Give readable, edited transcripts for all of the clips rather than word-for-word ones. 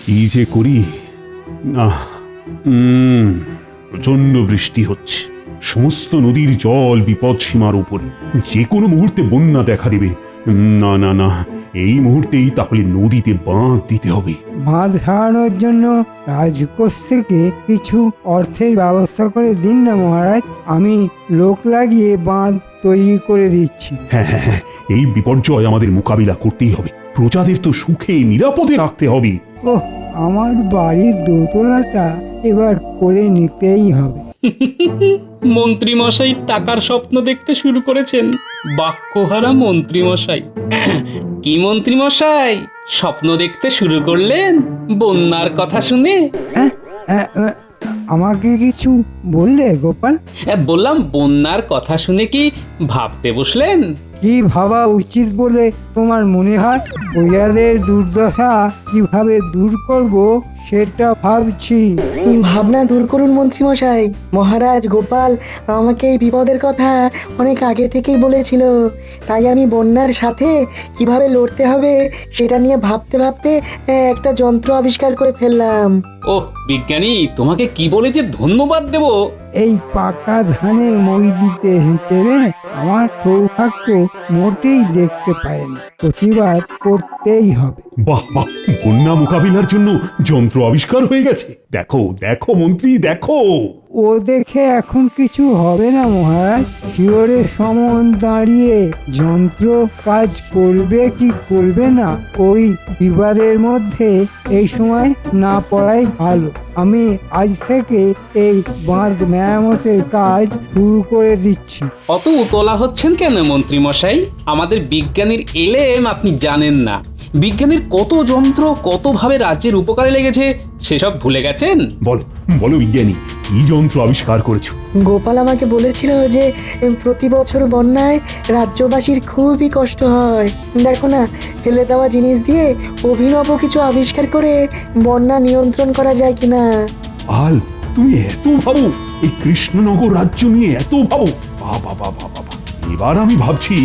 কি যে করি না। প্রচন্ড বৃষ্টি হচ্ছে, সমস্ত নদীর জল বিপদ সীমার উপরে, যে কোনো মুহূর্তে বন্যা দেখা দেবে। না না না, এই মুহূর্তেই তাহলে নদীতে বাঁধ দিতে হবে। বাঁধ সারানোর জন্য রাজকোষ থেকে কিছু অর্থের ব্যবস্থা করে দিন না মহারাজ, আমি লোক লাগিয়ে বাঁধ তৈরি করে দিচ্ছি। হ্যাঁ হ্যাঁ হ্যাঁ, এই বিপর্যয় আমাদের মোকাবিলা করতেই হবে, প্রজাদের তো সুখে নিরাপদে রাখতে হবে। ওহ, আমার বাড়ির দোতলাটা এবার করে নিতেই হবে। মন্ত্রী মশাই টাকার স্বপ্ন দেখতে শুরু করেছেন। বাক্যহারা মন্ত্রী মশাই। কি মন্ত্রী মশাই, স্বপ্ন দেখতে শুরু করলেন বন্যার কথা শুনে? হ্যাঁ, আমাকে কিছু বললে গোপাল? বললাম বন্যার কথা শুনে কি ভাবতে বসলেন? কি ভাবা উচিত বলে তোমার মনে হয়? প্রজাদের দুর্দশা কিভাবে দূর করব সেটা ভাবছি। ভাবনা দূর করুন মন্ত্রী মশাই। মহারাজ গোপাল আমাকে এই বিপদের কথা অনেক আগে থেকেই বলেছিল, তাই আমি বন্যার সাথে কিভাবে লড়তে হবে সেটা নিয়ে ভাবতে ভাবতে একটা যন্ত্র আবিষ্কার করে ফেললাম। ওহ বিজ্ঞানী, তোমাকে কি বলে যে ধন্যবাদ দেব। এই পাকা ধানে মই দিতে এসেছে রে, আমার সৌভাগ্য মোটেই দেখতে পায়নি, প্রতিবাদ করতেই হবে। বাহ বাহ, বন্যা মোকাবিলার জন্য যন্ত্র আবিষ্কার হয়ে গেছে। দেখো দেখো মন্ত্রী, দেখো। ও দেখে এখন কিছু হবে না মহারাজ, শিওরের সমন দাঁড়িয়ে যন্ত্র কাজ করবে কি করবে না ওই বিবাদের মধ্যে এই সময় না পড়াই ভালো। আমি আজ থেকে এই বাঁধ মেরামতের কাজ শুরু করে দিচ্ছি। অত উতলা হচ্ছেন কেন মন্ত্রী মশাই? আমাদের বিজ্ঞানীর এলেম আপনি জানেন না। বিজ্ঞানীর কত যন্ত্র কতভাবে রাজ্যের উপকারে লেগেছে সেসব ভুলে গেছেন? বলো বলো বিজ্ঞানী, কি যন্ত্র আবিষ্কার করেছো? গোপাল আমাকে বলেছিল যে প্রতি বছর বন্যায় রাজ্যবাসীর খুবই কষ্ট হয়। দেখো না, ফেলে দেওয়া জিনিস দিয়ে অভিনব কিছু আবিষ্কার করে বন্যা নিয়ন্ত্রণ করা যায় কিনা। আল, তুমি এত ভাবো? এই কৃষ্ণনগর রাজ্য নিয়ে এত ভাবো? বাবা বাবা বাবা, এবার আমি ভাবছি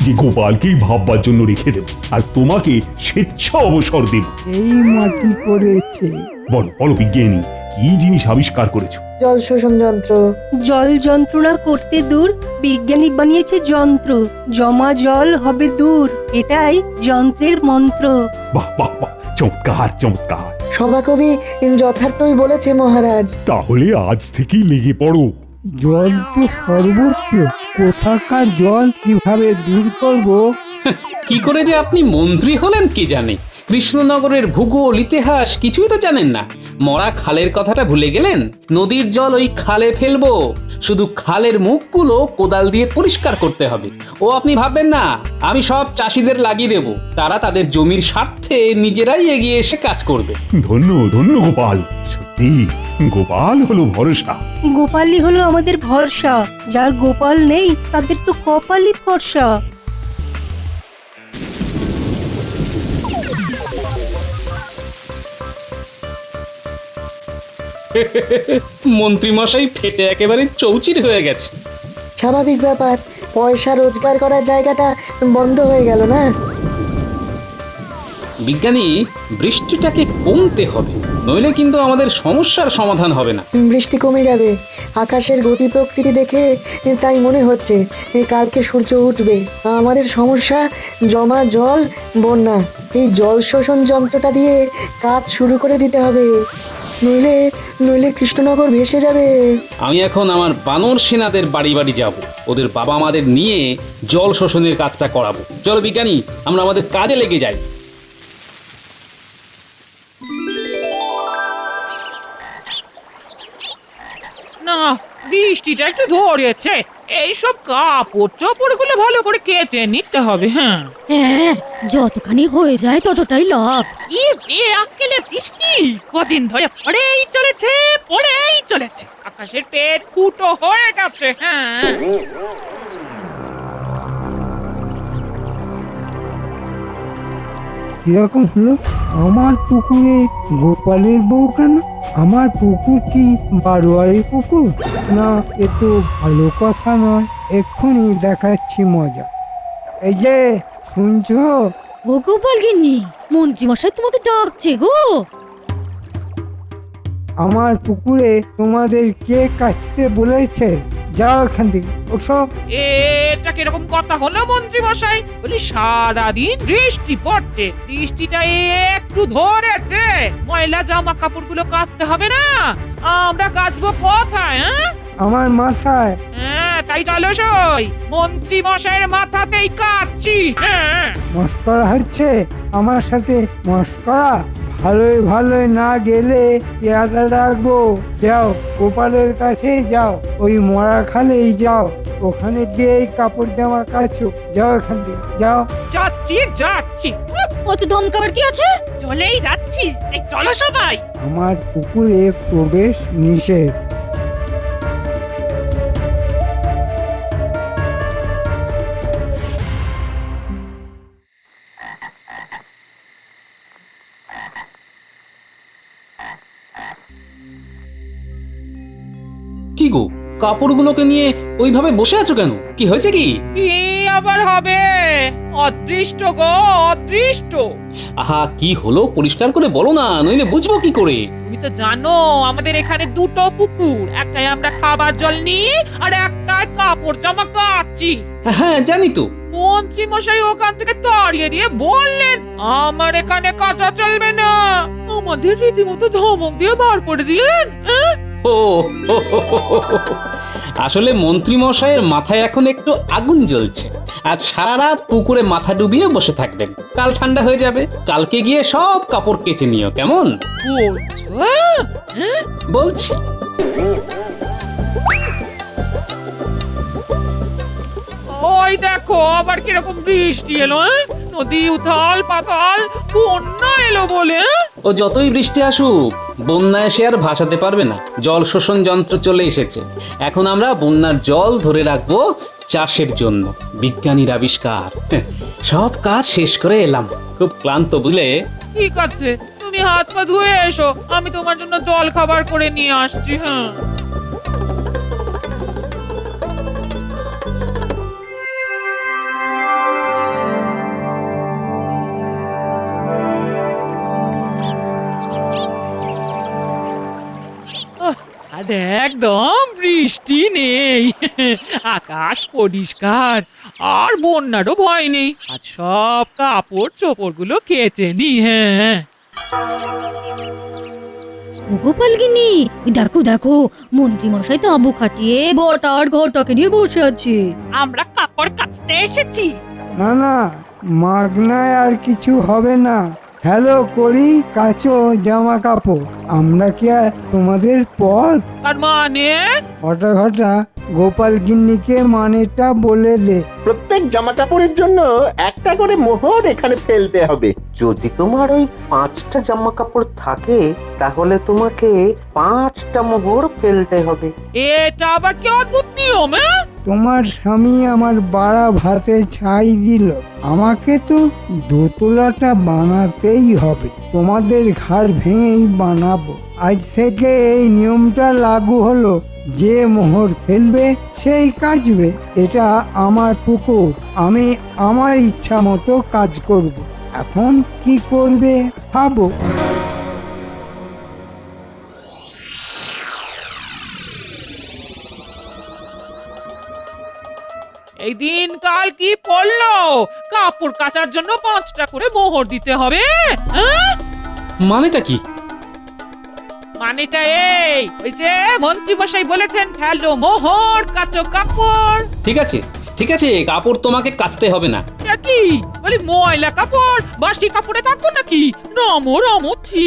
যে গোপালকেই ভাববার জন্য রেখে দেব, আর তোমাকে স্বেচ্ছা অবসর দেব। এই মাটি করেছে। বলো বলো বিজ্ঞানী, কি জিনিস আবিষ্কার করেছো? জল শোষণ যন্ত্র। জল যন্ত্রণা করতে দূর বিজ্ঞানী বানিয়েছে যন্ত্র, জমা জল হবে দূর, এটাই যন্ত্রের মন্ত্র। বাহ বাহ বাহ, চমৎকার চমৎকার। সভাকবি যথার্থই বলেছে মহারাজ। তাহলে আজ থেকেই লেগে পড়ো। জল তো সর্বত্র, কোথাকার জল কিভাবে দূর করব? কি করে যে আপনি মন্ত্রী হলেন কে জানে। কৃষ্ণনগরের ভূগোল ইতিহাস কিছুই তো জানেন না। মরা খালের কথাটা ভুলে গেলেন? নদীর জল ওই খালে ফেলবো, শুধু খালের মুখগুলো কোদাল দিয়ে পরিষ্কার করতে হবে। ও আপনি ভাববেন না আমি সব চাষিদের লাগিয়ে দেব, তারা তাদের জমির স্বার্থে নিজেরাই এগিয়ে এসে কাজ করবে। ধন্য ধন্য গোপাল, সত্যি গোপাল হলো ভরসা। গোপালই হলো আমাদের ভরসা, যার গোপাল নেই তাদের তো কপালই ফর্সা। মন্ত্রী মশাই ফেটে একেবারে চৌচির হয়ে গেছে। স্বাভাবিক ব্যাপার, পয়সা রোজগার করার জায়গাটা বন্ধ হয়ে গেল না। বিজ্ঞানী, বৃষ্টিটাকে কমতে হবে, নইলে কিন্তু আমাদের সমস্যার সমাধান হবে না। বৃষ্টি কমে যাবে, আকাশের গতি প্রকৃতি দেখে তাই মনে হচ্ছে কালকে সূর্য উঠবে। আমাদের সমস্যা জমা জল, বন্যা। এই জল শোষণ যন্ত্রটা দিয়ে কাজ শুরু করে দিতে হবে, নইলে নইলে কৃষ্ণনগর ভেসে যাবে। আমি এখন আমার বানর সেনাদের বাড়ি বাড়ি যাব, ওদের বাবা মাদের নিয়ে জল শোষণের কাজটা করাবো। চলো বিজ্ঞানী, আমরা আমাদের কাজে লেগে যাই। না, বৃষ্টিটা একটু ধরেছে, এইসব কাপড় চোপড় গুলো ভালো করে কেচে নিতে হবে। হ্যাঁ হ্যাঁ, যতখানি হয়ে যায় ততটাই লাভ। আকেলে বৃষ্টি কদিন ধরে পড়েই চলেছে, আকাশের পেট ফুটো হয়ে গেছে। হ্যাঁ কিরকম হলো? আমার পুকুরে গোপালের বউ কেন? আমার পুকুর কি বারোয়ারি পুকুর? না, এ তো ভালো কথা নয়। এক্ষুনি দেখাচ্ছি মজা। এই যে শুনছো? ও গোপাল গিন্নি, মন্ত্রী মশাই তোমাকে ডাকছে গো। আমার পুকুরে তোমাদের কে কাটতে বলেছে? যাও এখান থেকে, ওঠো। এটা কিরকম কথা হলো মন্ত্রী মশাই? বলি সারাদিন বৃষ্টি পড়ছে, বৃষ্টিটা একটু ধরেছে, ময়লা জামা কাপড়গুলো কাচতে হবে না? আমরা কাচবো কোথায়? আমার মাথায়। হ্যাঁ, তাই চলো সই, মন্ত্রী মশাইয়ের মাথাতেই কাচ্ছি। হ্যাঁ, মস্করা হচ্ছে আমার সাথে? মস্করা ভালোই ভালোই না গেলে পেয়াদা রাখবো। যাও গোপালের কাছে যাও, ওই মরা খালেই যাও, ওখানে গিয়ে কাপড় জামা কাচো। যাও এখান থেকে, যাও। যাচ্ছি যাচ্ছি, অত ধমকাবার কি আছে? চলেই যাচ্ছি। এই চলো সবাই। আমার পুকুরে প্রবেশ নিষেধ। কি গো, কাপড়গুলোকে নিয়ে ওইভাবে বসে আছো কেন? কি হয়েছে কি? কি আবার হবে? অদৃষ্ট গো, অদৃষ্ট। আহা, কি হলো পরিষ্কার করে বলো না, নইলে বুঝবো কি করে? তুমি তো জানো আমাদের এখানে দুটো পুকুর, একটাই আমরা খাবার জল নিই আর একটাই কাপড় জামা কাচ্ছি। হ্যাঁ জানি তো। মন্ত্রী মশাই ওখান থেকে তাড়িয়ে দিয়ে বললেন আমার এখানে কাজা চলবে না, আমাদের রীতিমতো ধমক দিয়ে বার করে দিলেন। ও আসলে মন্ত্রী মশাইয়ের মাথায় এখন একটু আগুন জ্বলছে। আজ সারা রাত পুকুরে মাথা ডুবিয়ে বসে থাকবেন, কাল ঠান্ডা হয়ে যাবে, কালকে গিয়ে সব কাপড় কেচে নিও, কেমন? বলছো? বলছি। ওই দেখো আবার কিরকম বৃষ্টি এলো। নদী উথাল পাতাল, বন্যা এলো বলে। ও যতই বৃষ্টি আসুক, বন্যায় সে আর ভাসাতে পারবে না। জল শোষণ যন্ত্র চলে এসেছে। এখন আমরা বন্যার জল ধরে রাখবো চাষের জন্য। বিজ্ঞানীর আবিষ্কার। সব কাজ শেষ করে এলাম, খুব ক্লান্ত বুঝলে। ঠিক আছে, তুমি হাত পা ধুয়ে এসো, আমি তোমার জন্য জল খাবার করে নিয়ে আসছি। হ্যাঁ, আজ একদম বৃষ্টি নেই, আকাশ পরিষ্কার, আর বন্যারও ভয় নেই। আজ সব কাপড় চোপড় গুলো কেচে নি। হ্যাঁ, গোপালগিন্নি, দেখো দেখো, মন্ত্রী মশাই তাঁবু খাটিয়ে বটা আর ঘরটাকে নিয়ে বসে আছে। আমরা কাপড় কাচতে এসেছি। না না, মাগনায় আর কিছু হবে না। হ্যালো করি, কাচো জামা কাপড়। আমরা কি আর তোমাদের পর? তার মানে ঘটা ঘটা গোপাল গিন্নিকে মানেটা বলে দে। প্রত্যেক জামা কাপড়ের জন্য একটা করে মোহর এখানে ফেলতে হবে। যদি তোমার ওই 5টা জামা কাপড় থাকে তাহলে তোমাকে 5টা মোহর ফেলতে হবে। এটা আবার কি অদ্ভুত নিয়ম? তোমার স্বামী আমার বাড়া ভাতে ছাই দিল, আমাকে তো দোতলাটা বানাতেই হবে। তোমাদের ঘাড় ভেঙেই বানাবো। আজ থেকে এই নিয়মটা লাগু হলো, যে মোহর ফেলবে সেই কাচবে। এটা আমার পুকুর, আমি আমার ইচ্ছা মতো কাজ করব। এখন কি করবে ভাবো। এই দিন কাল কি পড়লো? কাপড় কাচার জন্য 5টা করে মোহর দিতে হবে। মানেটা কি? মানেটা এই, ওই যে মন্ত্রী মশাই বলেছেন ফেলো মোহর, কাচো কাপড়। ঠিক আছে ঠিক আছে, কাপড় তোমাকে কাচতে হবে না। এটা কি বলি, ময়লা কাপড় বাসি কাপড়ে থাকবো নাকি? রামো রামো ছি।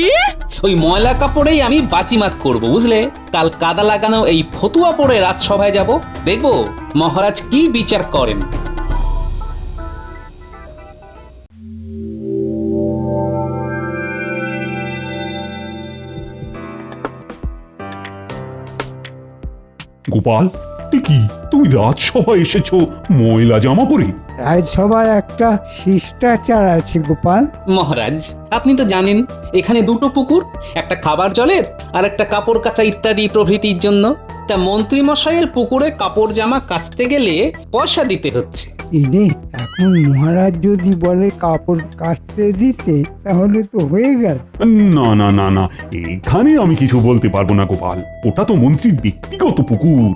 ওই ময়লা কাপড়েই আমি বাজিমাত করব, বুঝলে? কাল কাদা লাগানো এই ফতুয়া পরে রাজসভায় যাব, দেখবো মহারাজ কি বিচার করেন। গোপাল, কি তুমি রাজসভায় এসেছো ময়লা জামা পরে? রাজসভার একটা শিষ্টাচার আছে গোপাল। মহারাজ, আপনি তো জানেন এখানে দুটো পুকুর, একটা খাবার জলের আর একটা কাপড় কাচা ইত্যাদি প্রভৃতির জন্য। তা মন্ত্রী মশাইয়ের পুকুরে কাপড় জামা কাচতে গেলে পয়সা দিতে হচ্ছে। ইনে এখন মহারাজ যদি বলে কাপড় কাচতে দিতে তাহলে তো হয়ে গেল। না না না না, এখানে আমি কিছু বলতে পারবো না গোপাল। ওটা তো মন্ত্রীর ব্যক্তিগত পুকুর,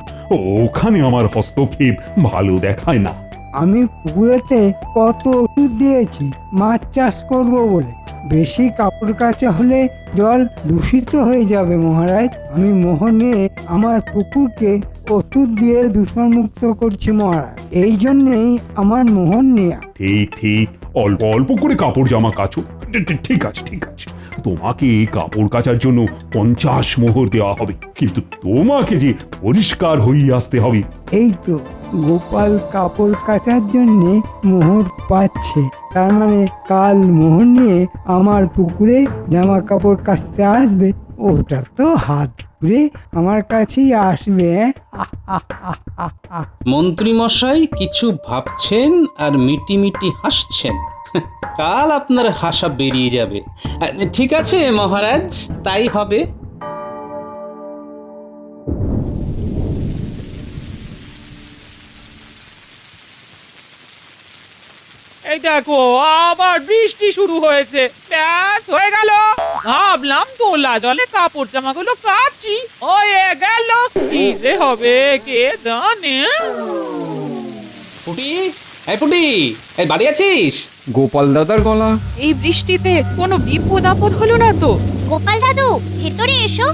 ওখানে আমার হস্তক্ষেপ ভালো দেখায় না। আমি পুকুরেতে কত ওষুধ দিয়েছি মাছ চাষ করব বলে। বেশি কাপড় কাচা হলে জল দূষিত হয়ে যাবে মহারাজ। আমি মোহনে আমার পুকুরকে ওষুধ দিয়ে দূষণমুক্ত করছি মহারাজ, এই জন্যেই আমার মোহন নেয়া। ঠিক ঠিক, অল্প অল্প করে কাপড় জামা কাচো। ঠিক আছে ঠিক আছে, তোমাকে কাপড় কাচার জন্য 50 মোহর দেওয়া হবে, কিন্তু তোমাকে যে পরিষ্কার হয়ে আসতে হবে। এই তো গোপাল কাপড় কাচার জন্যে মোহর পাচ্ছে, তার মানে কাল মোহর নিয়ে আমার পুকুরে জামা কাপড় কাচতে আসবে। ওটা তো হাত ধরে আমার কাছেই আসবে। মন্ত্রী মশাই কিছু ভাবছেন আর মিটি মিটি হাসছেন। কাল আপনার হাসা বেরিয়ে যাবে। ঠিক আছে মহারাজ, তাই হবে। এই দেখো আবার বৃষ্টি শুরু হয়েছে। ব্যাস হয়ে গেল। ভাবলাম তোলা জলে কাপড় জামাগুলো কাচি, হয়ে গেল। কি যে হবে কে জানে। পুটি, এই পুটি, এই বাড়ি আছিস? গোপাল দাদার গলা। এই বৃষ্টিতে কোনো বিপদ আপদ হলো না তো? গোপাল দাদু ভেতরে এসো।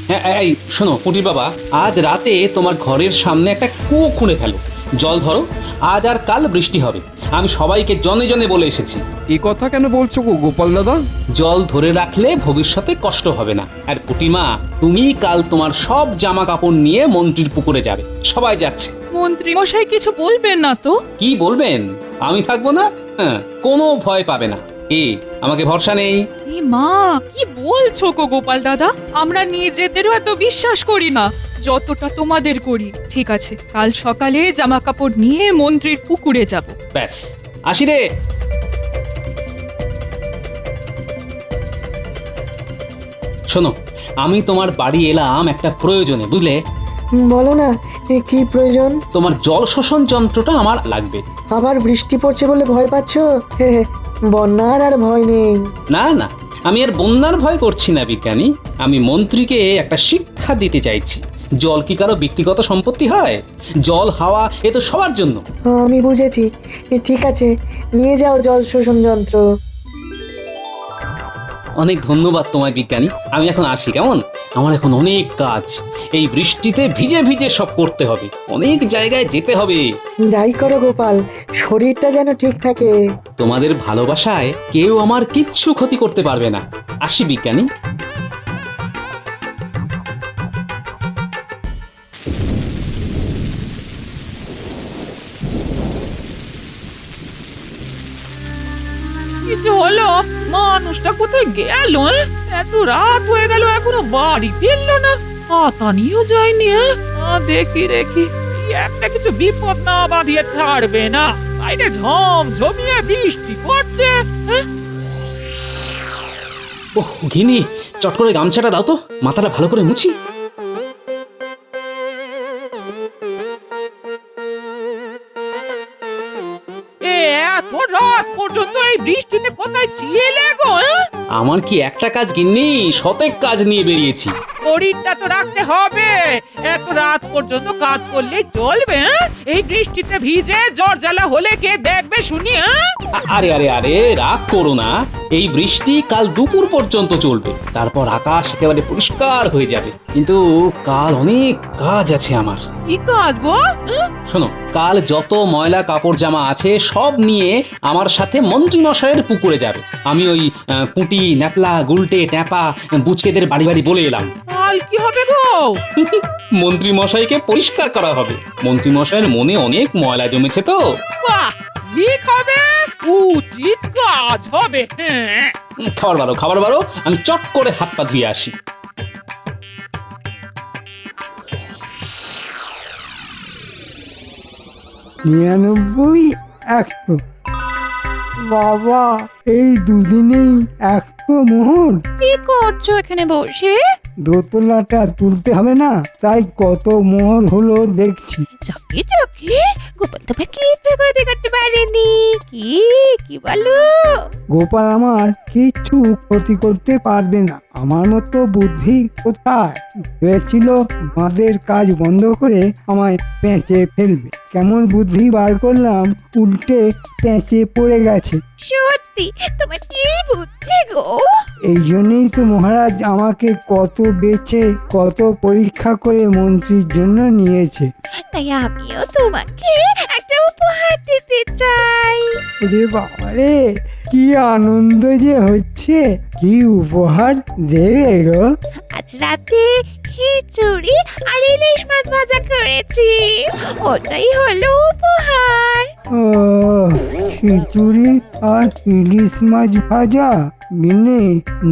হ্যাঁ, এই শোনো পুটির বাবা, আজ রাতে তোমার ঘরের সামনে একটা কুয়ো খুঁড়ে ফেলো, জল ধরো। আজ আর কাল বৃষ্টি হবে, আমি সবাইকে জনে জনে বলে এসেছি। এ কথা কেন বলছো গো গোপাল দাদা? জল ধরে রাখলে ভবিষ্যতে কষ্ট হবে না। আর পুটিমা, তুমি কাল তোমার সব জামা কাপড় নিয়ে মন্ত্রীর পুকুরে যাবে। সবাই যাচ্ছে। মন্ত্রী মশাই কিছু বলবেন না তো? কি বলবেন? আমি থাকবো না? হ্যাঁ, কোনো ভয় পাবে না। আমাকে ভরসা নেই? এ মা, কি বলছো গো গোপাল দাদা? আমরা নিজেদেরও এত বিশ্বাস করি না যতটা তোমাদের করি। ঠিক আছে, কাল সকালে জামা কাপড় নিয়ে মন্ত্রীর পুকুরে যাব। ব্যাস, আসি রে। শোনো, আমি তোমার বাড়ি এলাম একটা প্রয়োজনে, বুঝলে? বলো না, কি প্রয়োজন? তোমার জল শোষণ যন্ত্রটা আমার লাগবে। আবার বৃষ্টি পড়ছে বলে ভয় পাচ্ছ? বন্যার আর ভয় নেই। না না, আমি আর বন্যার ভয় করছি না বিজ্ঞানী। আমি মন্ত্রীকে একটা শিক্ষা দিতে চাইছি। জল কি কারো ব্যক্তিগত সম্পত্তি হয়? জল হাওয়া এ তো সবার জন্য। আমি বুঝেছি, ঠিক আছে, নিয়ে যাও জল শোষণ যন্ত্র। অনেক ধন্যবাদ তোমায় বিজ্ঞানী, আমি এখন আসি কেমন? আমার এখন অনেক কাজ, এই বৃষ্টিতে ভিজে ভিজে সব করতে হবে, অনেক জায়গায় যেতে হবে। যাই করো গোপাল, শরীরটা যেন ঠিক থাকে। তোমাদের ভালোবাসায় কেউ আমার কিচ্ছু ক্ষতি করতে পারবে না। আসি বিজ্ঞানী। কিছু হলো? মানুষটা কোথায় গেল? এত রাত হয়ে গেল এখনো বাড়ি ফিরলো না। পাতা নিয়েও যায়নি। দেখি দেখি, একটা কিছু বিপদ না বাঁধিয়ে ছাড়বে না। বাইরে ঝমঝমিয়ে বৃষ্টি পড়ছে। ওহ ঘিনি, চট করে গামছাটা দাও তো, মাথাটা ভালো করে মুছি। এত রাত পর্যন্ত এই বৃষ্টিতে কোথায় ছিলে গো? আমার কি একটা কাজ গিন্নি, শতেক কাজ নিয়ে বেরিয়েছি। শরীরটা তো রাখতে হবে। এত রাত পর্যন্ত কাজ করলে চলবে? এই বৃষ্টিতে ভিজে জ্বর জ্বালা হলে কে দেখবে শুনি? আরে আরে আরে, রাগ করো না। এই বৃষ্টি কাল দুপুর পর্যন্ত চলবে, তারপর আকাশ একেবারে পরিষ্কার হয়ে যাবে। কিন্তু কাল অনেক কাজ আছে আমার। কি কাজ গো? শোনো, কাল যত ময়লা কাপড় জামা আছে সব নিয়ে আমার সাথে মন্ত্রী মশাইয়ের পুকুরে যাবে। আমি ওই পুঁটি, ন্যাপলা, গুলটে, ট্যাপা, বুচকেদের বাড়ি বাড়ি বলে এলাম। কাল কি হবে গো? মন্ত্রী মশাইকে পরিষ্কার করা হবে। মন্ত্রী মশাইয়ের মনে অনেক ময়লা জমেছে তো। বাহ, ঠিক হবে, উচিত কাজ হবে। খাবার বারো, আমি চট করে হাত পা ধুয়ে আসি। 99, 100। বাবা, এই দুদিনেই 100 মোহর। কি করছো এখানে বসে? দোতলাটা তুলতে হবে না, তাই কত মোহর হলো দেখছি। চকে চকে গোপাল তবে কিচ্ছু করতে করতে পারেনি। কি বলো? গোপাল আমার কিচ্ছু ক্ষতি করতে পারবে না, আমার মতো বুদ্ধি কোথায়। ভেবেছিল বাঁধের কাজ বন্ধ করে আমায় পেঁচে ফেলবে, কেমন বুদ্ধি বার করলাম, উল্টে পেঁচে পড়ে গেছে। সত্যি তোমার কি বুদ্ধি গো। এই জন্যই তো মহারাজ আমাকে কত বেছে কত পরীক্ষা করে মন্ত্রীর জন্য নিয়েছে। তাই আমিও তোমাকে একটা উপহার দিতে চাই। রে বাবা রে, কি আনন্দ যে হচ্ছে, কি উপহার দেবে গো? আজ রাতে খিচুড়ি আর ইলিশ মাছ ভাজা করেছি, ওটাই হলো উপহার। ও, খিচুড়ি আর ইলিশ মাছ ভাজা, মিনে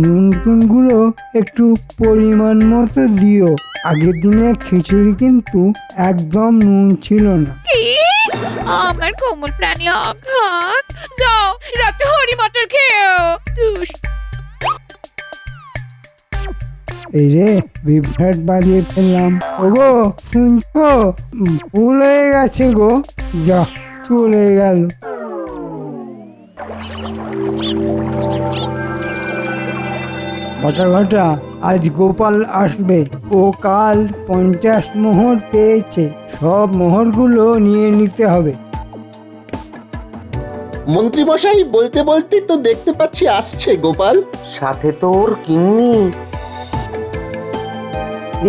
নুন টুনগুলো একটু পরিমাণ মতো দিও। আগের দিনে খিচুড়ি কিন্তু একদম নুন ছিল না। কি? আমার কোমল প্রাণী আঘাত। যাও রাতে হরি মটর খেও। এই রে, বিভ্রাট বাজিয়ে ফেললাম। ওগো শুনছো, ভুল হয়ে গেছে গো, যা চলে গেল। ঘটা ঘটা, আজ গোপাল আসবে, ও কাল 50 মোহর পেয়েছে, সব মোহরগুলো নিয়ে নিতে হবে। মন্ত্রী মশাই বলতে বলতে তো দেখতে পাচ্ছি আসছে গোপাল। সাথে তোর কিন্নি।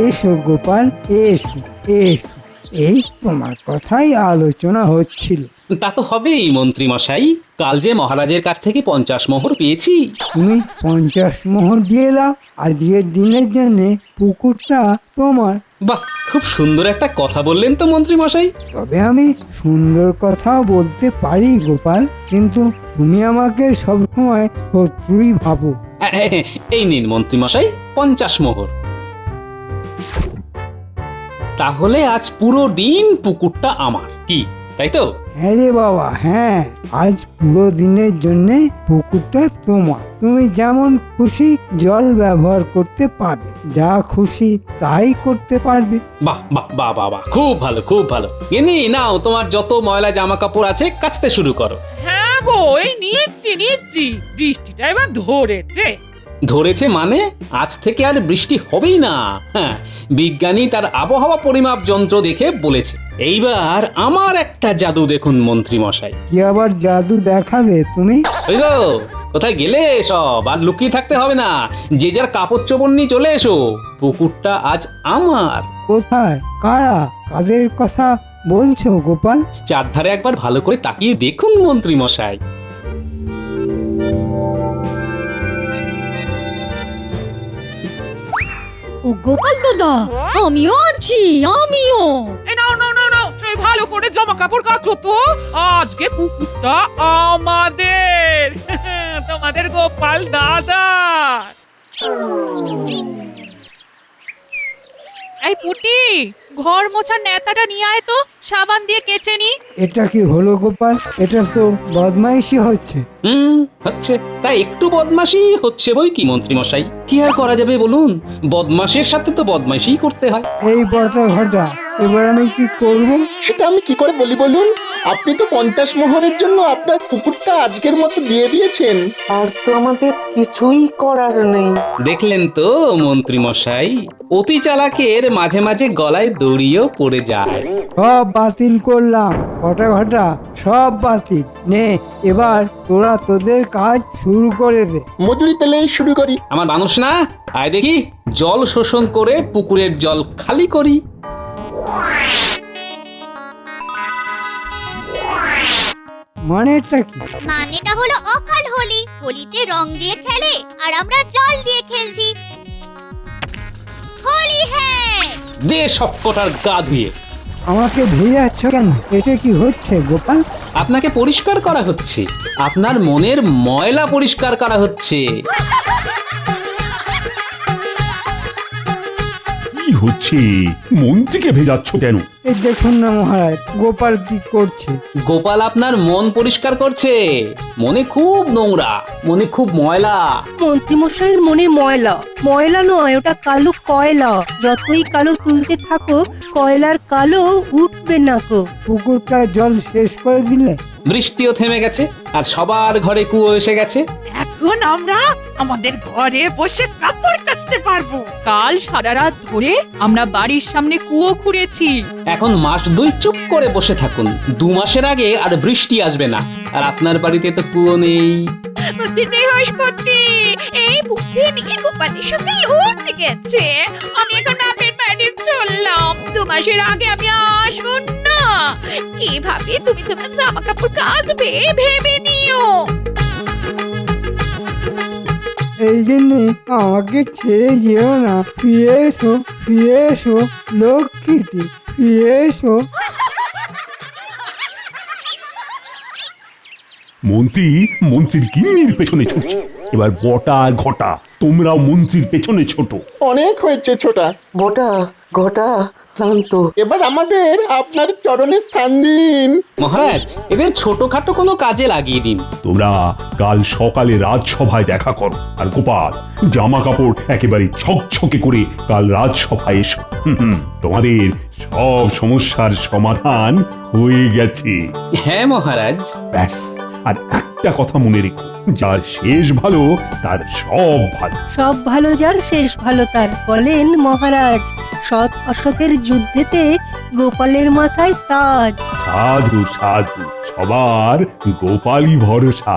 এসো গোপাল, এসো এসো, এই তোমার কথাই আলোচনা হচ্ছিল। তা তো হবেই মন্ত্রী মশাই, কাল যে মহারাজের কাছ থেকে 50 মোহর পেয়েছি। তুমি 50 মোহর দিয়ে দাও, আজকের দিনের জন্য পুকুরটা তোমার। বাহ, খুব সুন্দর একটা কথা বললেন তো মন্ত্রী মশাই। তবে আমি সুন্দর কথাও বলতে পারি গোপাল, কিন্তু তুমি আমাকে সবসময় শত্রুই ভাবো। এই নিন মন্ত্রী মশাই 50 মোহর। তাহলে আজ পুরো দিন পুকুরটা আমার, কি তাই তো? হ্যাঁ রে বাবা, হ্যাঁ, আজ পুরো দিনের জন্য পুকুরটা তোমার। তুমি যেমন খুশি জল ব্যবহার করতে পারবে, যা খুশি তাই করতে পারবে। বাহ বাহ বাহ বাহ বাহ, খুব ভালো খুব ভালো। এনে নাও, তোমার যত ময়লা জামা কাপড় আছে কাচতে শুরু করো। হ্যাঁ গো, এই নিচ্ছি। বৃষ্টিটা এবার ধরেছে। ধরেছে মানে আজ থেকে আর বৃষ্টি হবেই না। হ্যাঁ, বিজ্ঞানী তার আবহাওয়া পরিমাপ যন্ত্র দেখে বলেছে। এইবার আমার একটা জাদু দেখুন মন্ত্রী মশাই। কি আবার জাদু দেখাবে তুমি? ওই গো, কোথায় গেলে সব? আর লুকিয়ে থাকতে হবে না, যে যার কাপড় চোপড় নিয়ে চলে এসো, পুকুরটা আজ আমার। কোথায়, কারা, কাদের কথা বলছো গোপাল? চারধারে একবার ভালো করে তাকিয়ে দেখুন মন্ত্রী মশাই। ও গোপাল দাদা, আমিও আছি, আমিও। এই নাও, সেই ভালো করে জামা কাপড় কাচো তো, আজকে পুকুরটা আমাদের। তোমাদের গোপাল দাদা। এই পুটি, ঘর মোছার নেতাটা নিয়ে আয় তো, সাবান দিয়ে কেচে নি। এটা কি হলো গোপাল? এটা তো বদমাইশি হচ্ছে। হচ্ছে, তাই একটু বদমাশি হচ্ছে বই কি মন্ত্রী মশাই, কি আর করা যাবে বলুন, বদমাশের সাথে তো বদমাশি করতে হয়। এই বটা ঘটা, এবার আমি কি করব? সেটা আমি কি করে বলি বলুন? আপনি তো 50 মোহরের জন্য আপনার পুকুরটা আজকের মতো দিয়ে দিয়েছেন। আর তো আমাদের কিছুই করার নেই। দেখলেন তো মন্ত্রী মশাই, অতি চালাকের মাঝে মাঝে গলায় দড়িও পড়ে যায়। সব বাতিল করলাম বটা ঘটা, সব বাতিল। নে, এবার তোরা তোদের কাজ শুরু করে দে। মজুরি পেলেই শুরু করি। আমার মানুষ না, আয় দেখি জল শোষণ করে পুকুরের জল খালি করি। মানেটা কি? মানেটা হলো অকাল হোলি। হোলিতে রং দিয়ে খেলে আর আমরা জল দিয়ে খেলছি। হোলি হ্যাঁ। দে সবকটার গা ধুয়ে। আমাকে ভেজাচ্ছ কেন? এটা কি হচ্ছে গোপাল? আপনাকে পরিষ্কার করা হচ্ছে, আপনার মনের ময়লা পরিষ্কার করা হচ্ছে। কি হচ্ছে? মন্ত্রীকে ভেজাচ্ছ কেন? এই দেখুন না মহারাজ, গোপাল কি করছে। গোপাল আপনার মন পরিষ্কার করছে। মনে খুব নোংরা, মনে খুব ময়লা। মন্ত্রীমশাইয়ের মনে ময়লা, ময়লা নয়, ওটা কালো কয়লা। যতই কালো তুলতে থাকো, কয়লার কালো উঠবে না গো। পুকুরটা জল শেষ করে দিলে? বৃষ্টিও থেমে গেছে, আর সবার ঘরে কুয়ো এসে গেছে। এখন আমরা আমাদের ঘরে বসে কাপড় কাচতে পারবো। কাল সারা রাত ধরে আমরা বাড়ির সামনে কুয়ো খুঁড়েছি। এখন মাস 2 চুপ করে বসে থাকুন। 2 মাসের আগে আর বৃষ্টি আসবে না, আর আপনার বাড়িতে তো কুয়ো নেই। বৃহস্পতি এই বুদ্ধি নিয়ে গোপালের সঙ্গে লড়তে গেছে। আমি এখন বাপের বাড়ি চললাম। 2 মাসের আগে আমি আসবো না। কিভাবে তুমি তোমার জামা কাপড় কাচবে ভেবে নিও। এই জন্যে আমাকে ছেড়ে যেও না। ফিরে এসো, ফিরে এসো লক্ষ্মীটি, ফিরে এসো। মন্ত্রীর গিন্নির পেছনে ছুটছে। এবার বটা আর ঘটা, তোমরাও মন্ত্রীর পেছনে ছোট। অনেক হয়েছে ছোটা, বটা ঘটা ক্লান্ত। এবার আমাদের আপনার চরণে স্থান দিন। মহারাজ, এদের ছোটখাটো কোনো কাজে লাগিয়ে দিন। তোমরা কাল সকালে রাজসভায় দেখা করো। আর গোপাল, জামা কাপড় একেবারে ছকছকে করে কাল রাজসভায় এসো। তোমাদের সব সমস্যার সমাধান হয়ে গেছে। হ্যাঁ মহারাজ। ব্যাস, আর একটা কথা মনে রেখো, যার শেষ ভালো তার সব ভালো। সব ভালো যার শেষ ভালো তার, বলেন মহারাজ। সৎ অসতের যুদ্ধেতে গোপালের মাথায় তাজ। সাধু সাধু, সবার গোপালই ভরসা।